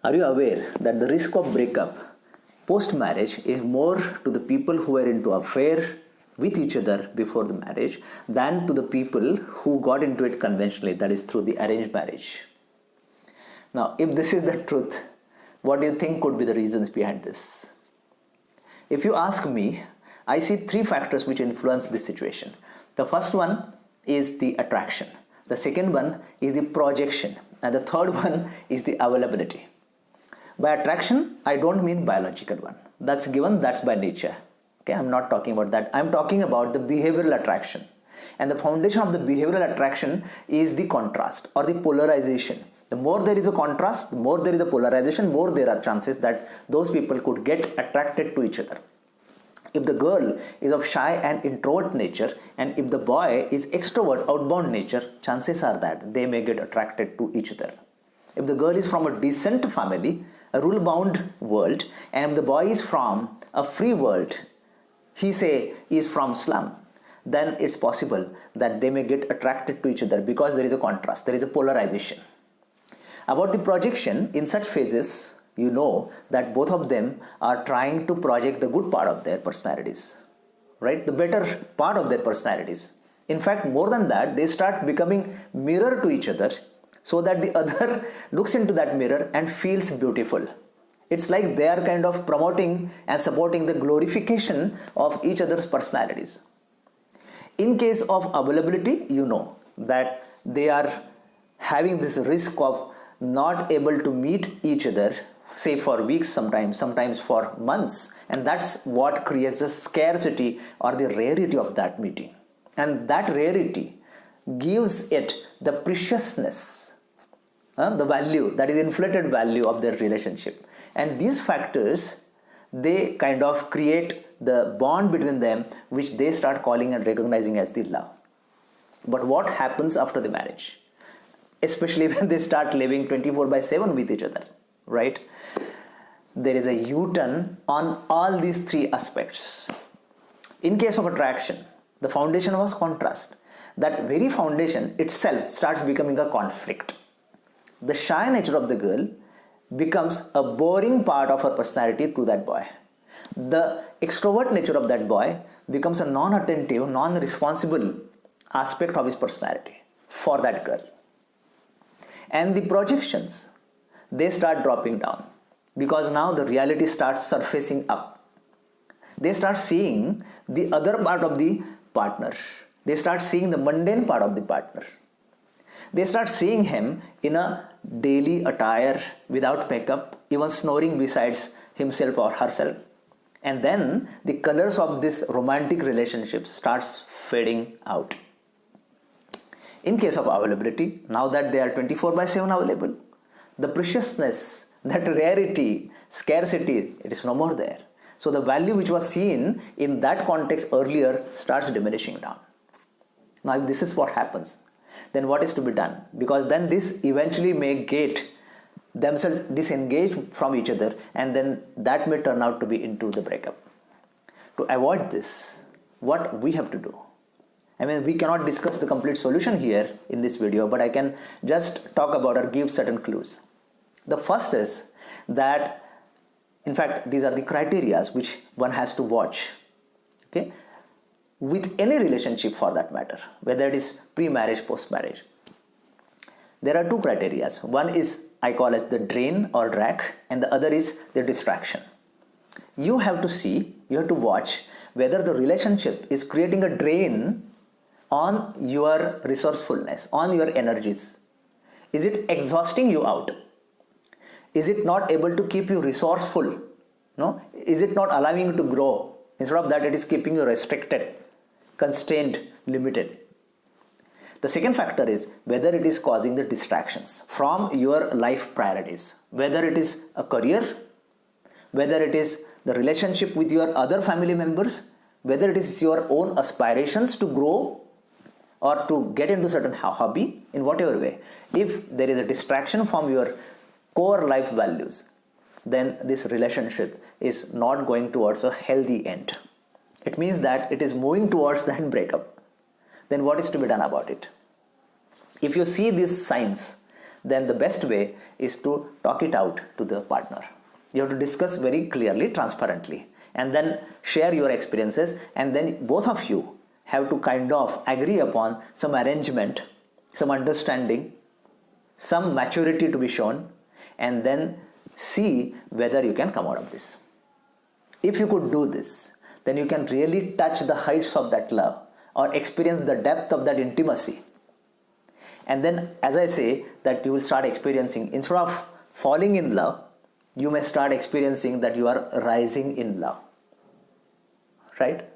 Are you aware that the risk of breakup post-marriage is more to the people who were into affair with each other before the marriage than to the people who got into it conventionally, that is through the arranged marriage? Now, if this is the truth, what do you think could be the reasons behind this? If you ask me, I see three factors which influence this situation. The first one is the attraction. The second one is the projection. And the third one is the availability. By attraction, I don't mean biological one. That's given, that's by nature. Okay, I'm not talking about that. I'm talking about the behavioral attraction. And the foundation of the behavioral attraction is the contrast or the polarization. The more there is a contrast, the more there is a polarization, more there are chances that those people could get attracted to each other. If the girl is of shy and introvert nature, and if the boy is extrovert, outbound nature, chances are that they may get attracted to each other. If the girl is from a decent family, a rule-bound world, and if the boy is from a free world, he is from slum, then it's possible that they may get attracted to each other because there is a contrast, there is a polarization. About the projection, in such phases, you know that both of them are trying to project the good part of their personalities, right? The better part of their personalities. In fact, more than that, they start becoming mirror to each other so that the other looks into that mirror and feels beautiful. It's like they are kind of promoting and supporting the glorification of each other's personalities. In case of availability, you know that they are having this risk of not able to meet each other, say for weeks, sometimes for months, and that's what creates the scarcity or the rarity of that meeting. And that rarity gives it the preciousness, the value, that is inflated value of their relationship. And these factors, they kind of create the bond between them, which they start calling and recognizing as the love. But what happens after the marriage? Especially when they start living 24/7 with each other, right? There is a U-turn on all these three aspects. In case of attraction, the foundation was contrast. That very foundation itself starts becoming a conflict. The shy nature of the girl becomes a boring part of her personality to that boy. The extrovert nature of that boy becomes a non-attentive, non-responsible aspect of his personality for that girl. And the projections, they start dropping down because now the reality starts surfacing up. They start seeing the other part of the partner. They start seeing the mundane part of the partner. They start seeing him in a daily attire without makeup, even snoring besides himself or herself. And then the colors of this romantic relationship starts fading out. In case of availability, now that they are 24/7 available, the preciousness, that rarity, scarcity, it is no more there. So the value which was seen in that context earlier starts diminishing down. Now if this is what happens, then what is to be done? Because then this eventually may get themselves disengaged from each other, and then that may turn out to be into the breakup. To avoid this, what we have to do? I mean, we cannot discuss the complete solution here in this video, but I can just talk about or give certain clues. The first is that, in fact, these are the criteria which one has to watch. Okay, with any relationship for that matter, whether it is pre-marriage, post-marriage, there are two criteria. One is I call as the drain or drag, and the other is the distraction. You have to watch whether the relationship is creating a drain on your resourcefulness, on your energies. Is it exhausting you out? Is it not able to keep you resourceful? No? Is it not allowing you to grow? Instead of that, it is keeping you restricted, constrained, limited. The second factor is whether it is causing the distractions from your life priorities, whether it is a career, whether it is the relationship with your other family members, whether it is your own aspirations to grow or to get into certain hobby, in whatever way. If there is a distraction from your core life values, then this relationship is not going towards a healthy end. It means that it is moving towards that breakup. Then what is to be done about it? If you see these signs, then the best way is to talk it out to the partner. You have to discuss very clearly, transparently, and then share your experiences, and then both of you have to kind of agree upon some arrangement, some understanding, some maturity to be shown, and then see whether you can come out of this. If you could do this, then you can really touch the heights of that love or experience the depth of that intimacy. And then, as I say, that you will start experiencing, instead of falling in love, you may start experiencing that you are rising in love. Right?